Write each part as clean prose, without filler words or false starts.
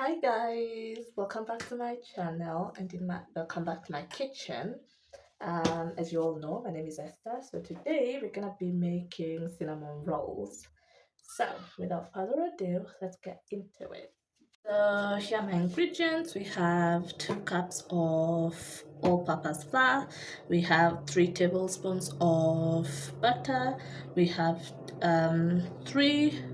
Hi guys, welcome back to my channel and welcome back to my kitchen. As you all know, my name is Esther. So today we're gonna be making cinnamon rolls. So without further ado, let's get into it. So here are my ingredients. We have 2 cups of all-purpose flour. We have 3 tablespoons of butter. We have 3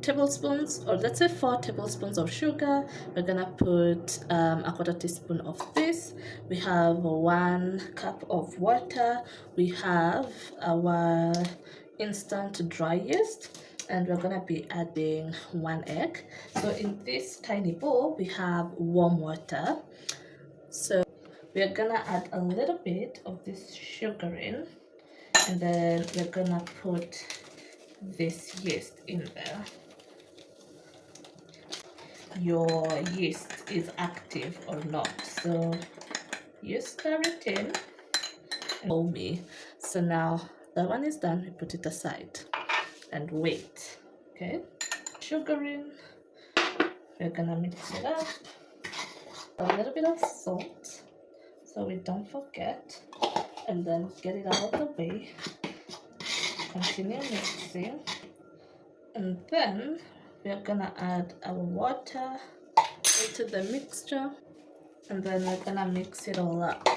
tablespoons, or let's say 4 tablespoons of sugar. We're gonna put a quarter teaspoon of this. We have 1 cup of water. We have our instant dry yeast, and we're gonna be adding 1 egg. So in this tiny bowl we have warm water, so we're gonna add a little bit of this sugar in, and then we're gonna put this yeast in there. Your yeast is active or not, so you stir it in and me. So now that one is done, we put it aside and wait. Okay, sugar in, we're gonna mix it up, a little bit of salt so we don't forget, and then get it out of the way. Continue mixing, and then we're gonna add our water into the mixture, and then we're gonna mix it all up.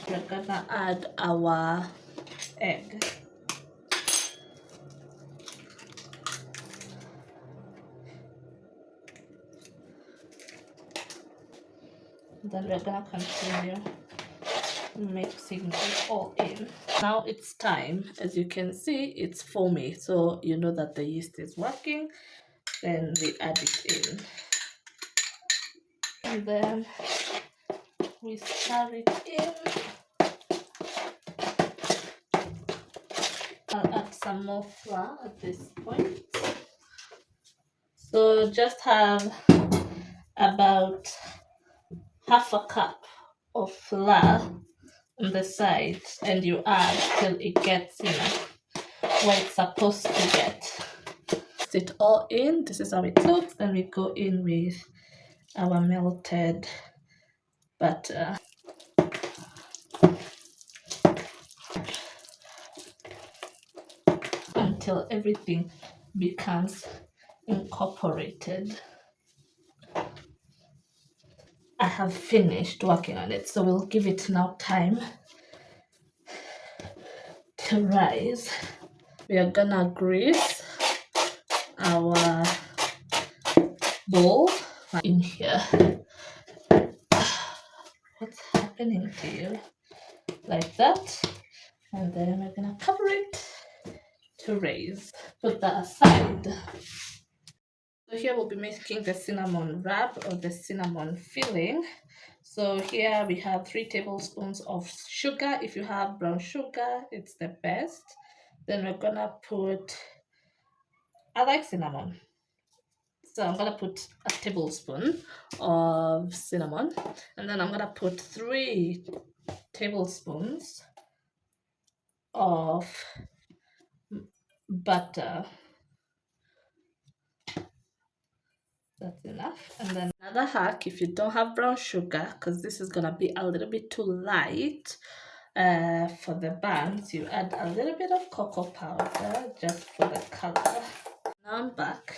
We're gonna add our egg. Then we're gonna continue mixing it all in. Now it's time. As you can see, it's foamy, so you know that the yeast is working. Then we add it in, and then we stir it in. I'll add some more flour at this point. So just have about half a cup of flour on the side, and you add till it gets where it's supposed to get. Mix it all in. This is how it looks. Then we go in with our melted butter. Until everything becomes incorporated. I have finished working on it, so we'll give it now time to rise. We are gonna grease our bowl in here. What's happening to you? Like that, and then we're gonna cover it to raise. Put that aside. So here we'll be making the cinnamon wrap, or the cinnamon filling. So here we have 3 tablespoons of sugar. If you have brown sugar, it's the best. Then we're gonna put, I like cinnamon, so I'm gonna put a tablespoon of cinnamon, and then I'm gonna put 3 tablespoons of butter. That's enough. And then another hack, if you don't have brown sugar, because this is gonna be a little bit too light for the buns, you add a little bit of cocoa powder just for the color. Now I'm back.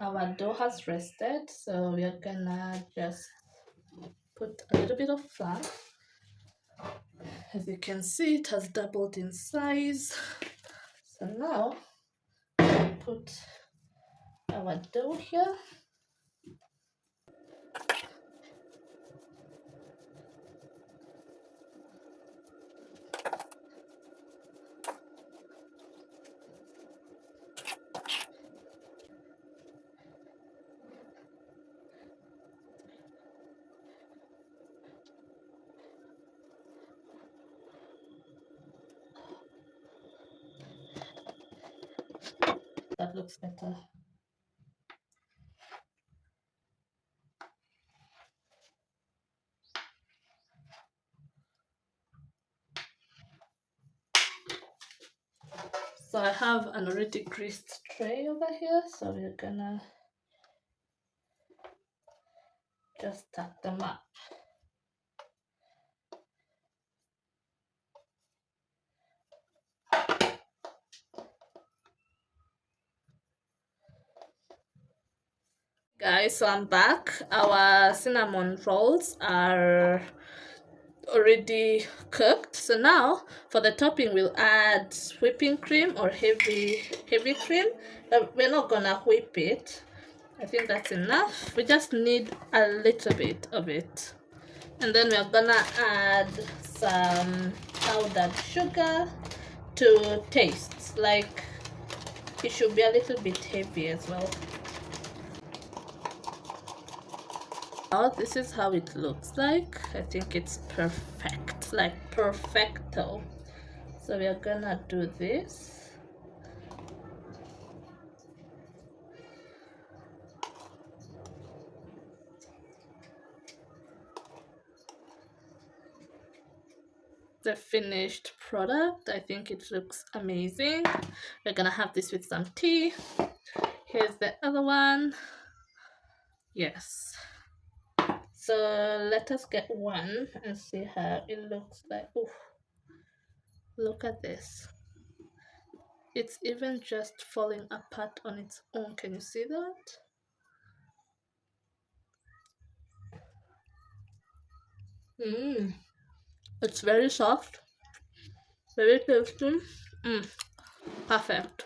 Our dough has rested, so we are gonna just put a little bit of flour. As you can see, it has doubled in size. So now put our dough here. That looks better. So I have an already greased tray over here, so we're gonna just stack them up. Guys, so I'm back. Our cinnamon rolls are already cooked. So now for the topping we'll add whipping cream or heavy cream. We're not gonna whip it. I think that's enough. We just need a little bit of it. And then we're gonna add some powdered sugar to taste. Like, it should be a little bit heavy as well. Now this is how it looks like. I think it's perfect, like perfecto. So we are gonna do this. The finished product, I think it looks amazing. We're gonna have this with some tea. Here's the other one. Yes. So let us get one and see how it looks like. Ooh, look at this. It's even just falling apart on its own. Can you see that? It's very soft, very tasty. Perfect.